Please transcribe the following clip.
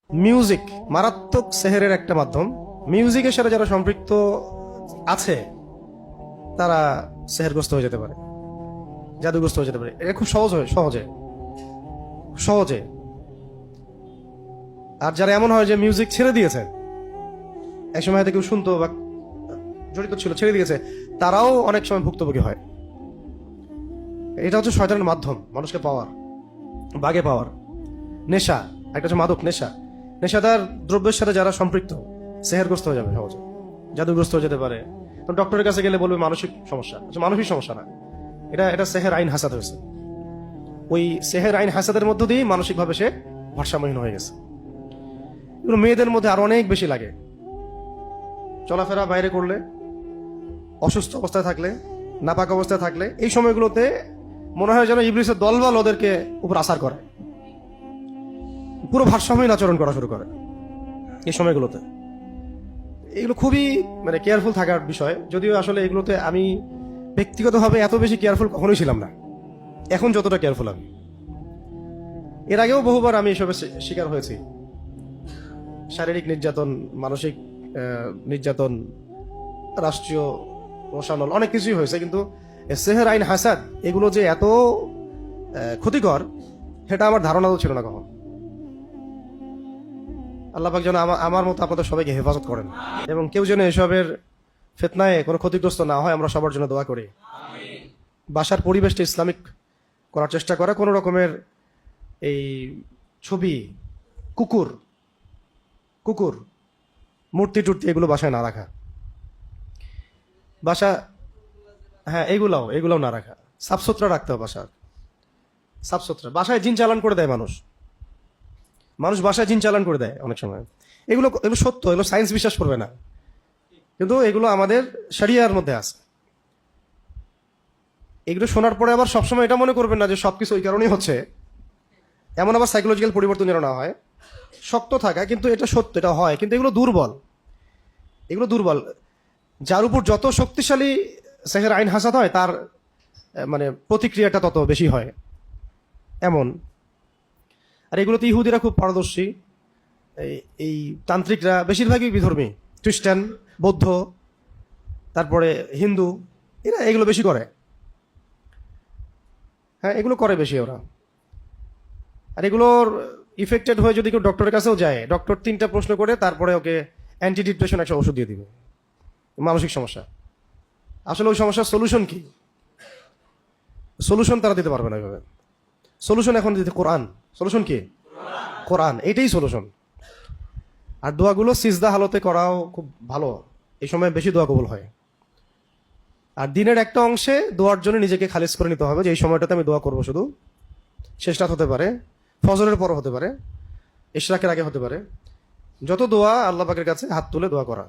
Music মারাত্মক সেহেরের একটা মাধ্যম। মিউজিকের সাথে যারা সম্পৃক্ত আছে তারা সেহেরগ্রস্ত হয়ে যেতে পারে, জাদুগ্রস্ত হয়ে যেতে পারে। এটা খুব সহজে সহজে। আর যারা এমন হয় যে মিউজিক ছেড়ে দিয়েছে, একসময় হয়তো কেউ শুনতো বা জড়িত ছিল, ছেড়ে দিয়েছে, তারাও অনেক সময় ভুক্তভোগী হয়। এটা হচ্ছে শয়তানের মাধ্যম মানুষকে পাওয়ার, বাগে পাওয়ার। নেশা একটা হচ্ছে মাদক নেশা। নেশাদার দ্রব্যের সাথে যারা সম্পৃক্ত সেহেরগ্রস্ত হয়ে যাবে সহজে, জাদুগ্রস্ত হয়ে যেতে পারে। তো ডক্টরের কাছে গেলে বলবে মানসিক সমস্যা। মানসিক সমস্যা না, এটা সেহের আইন হাসাদ হয়েছে। ওই সেহের আইন হাসাদের মধ্য দিয়ে মানসিকভাবে সে ভারসাম্যহীন হয়ে গেছে। এগুলো মেয়েদের মধ্যে আরো অনেক বেশি লাগে। চলাফেরা বাইরে করলে, অসুস্থ অবস্থায় থাকলে, নাপাক অবস্থায় থাকলে, এই সময়গুলোতে মনে হয় যেন ইবলিসের দলবল ওদেরকে উপর আসার করে, পুরো ভারসাম্যহীন আচরণ করা শুরু করে এই সময়গুলোতে। এগুলো খুবই কেয়ারফুল থাকার বিষয়। যদিও আসলে এগুলোতে আমি ব্যক্তিগতভাবে এত বেশি কেয়ারফুল কখনোই ছিলাম না, এখন যতটা কেয়ারফুল আমি। এর আগেও বহুবার আমি এসবের শিকার হয়েছি। শারীরিক নির্যাতন, মানসিক নির্যাতন, রাষ্ট্রীয় রোষানল, অনেক কিছুই হয়েছে। কিন্তু সেহের আইন হাসাদ এগুলো যে এত ক্ষতিকর সেটা আমার ধারণাও ছিল না কখন। আল্লাহ পাক যেন আমার মতো আপনাদের সবাইকে হেফাজত করেন, এবং কেউ যেন এসবের ফিতনায় কোনো ক্ষতিগ্রস্ত না হয়, আমরা সবার জন্য দোয়া করি। বাসার পরিবেশটা ইসলামিক করার চেষ্টা করা, কোনো রকমের এই ছবি, কুকুর মূর্তি টুর্তি এগুলো বাসায় না রাখা। বাসা, হ্যাঁ, এগুলাও না রাখা। সাফসুতরা রাখতে হবে বাসা, সাফসুতরা। বাসায় জিন চালান করে দেয় মানুষ বাসায় জিন চালান করে দেয় অনেক সময়। এগুলো সত্য, এগুলো সায়েন্স বিশ্বাস করবে না, কিন্তু এগুলো আমাদের শরিয়ার মধ্যে আছে। এগুলো শোনার পরে আবার সবসময় এটা মনে করবেন না যে সবকিছু ওই কারণেই হচ্ছে, এমন আবার সাইকোলজিক্যাল পরিবর্তন যেন না হয়। শক্ত থাকা, কিন্তু এটা সত্য, এটা হয়, কিন্তু এগুলো দুর্বল। যার উপর যত শক্তিশালী সেহের আইন হাসাদ হয়, তার প্রতিক্রিয়াটা তত বেশি হয় এমন। আর এগুলোতে ইহুদিরা খুব পারদর্শী। এই তান্ত্রিকরা বেশিরভাগই বিধর্মী, খ্রিস্টান, বৌদ্ধ, তারপরে হিন্দু, এরা এগুলো বেশি করে। হ্যাঁ, এগুলো করে বেশি ওরা। আর এগুলোর ইফেক্টেড হয়ে যদি কেউ ডক্টরের কাছেও যায়, ডক্টর 3টা প্রশ্ন করে তারপরে ওকে অ্যান্টি ডিপ্রেশন একটা ওষুধ দিয়ে দিবে। মানসিক সমস্যা, আসলে ওই সমস্যার সলিউশন কি? সলিউশন তারা দিতে পারবে না এইভাবে। সলিউশন এখন দিতে কোরআন। সলিউশন কি? কোরআন, এটাই সলিউশন। আর দোয়াগুলো সিজদা হালতে করাও খুব ভালো, এই সময় বেশি দোয়া কবুল হয়। আর দিনের একটা অংশে দোয়ার জন্য নিজেকে খালিজ করে নিতে হবে, যে এই সময়টাতে আমি দোয়া করবো শুধু। শেষ রাত হতে পারে, ফজরের পর হতে পারে, ইশরাকের আগে হতে পারে। যত দোয়া আল্লাহ পাকের কাছে হাত তুলে দোয়া করা।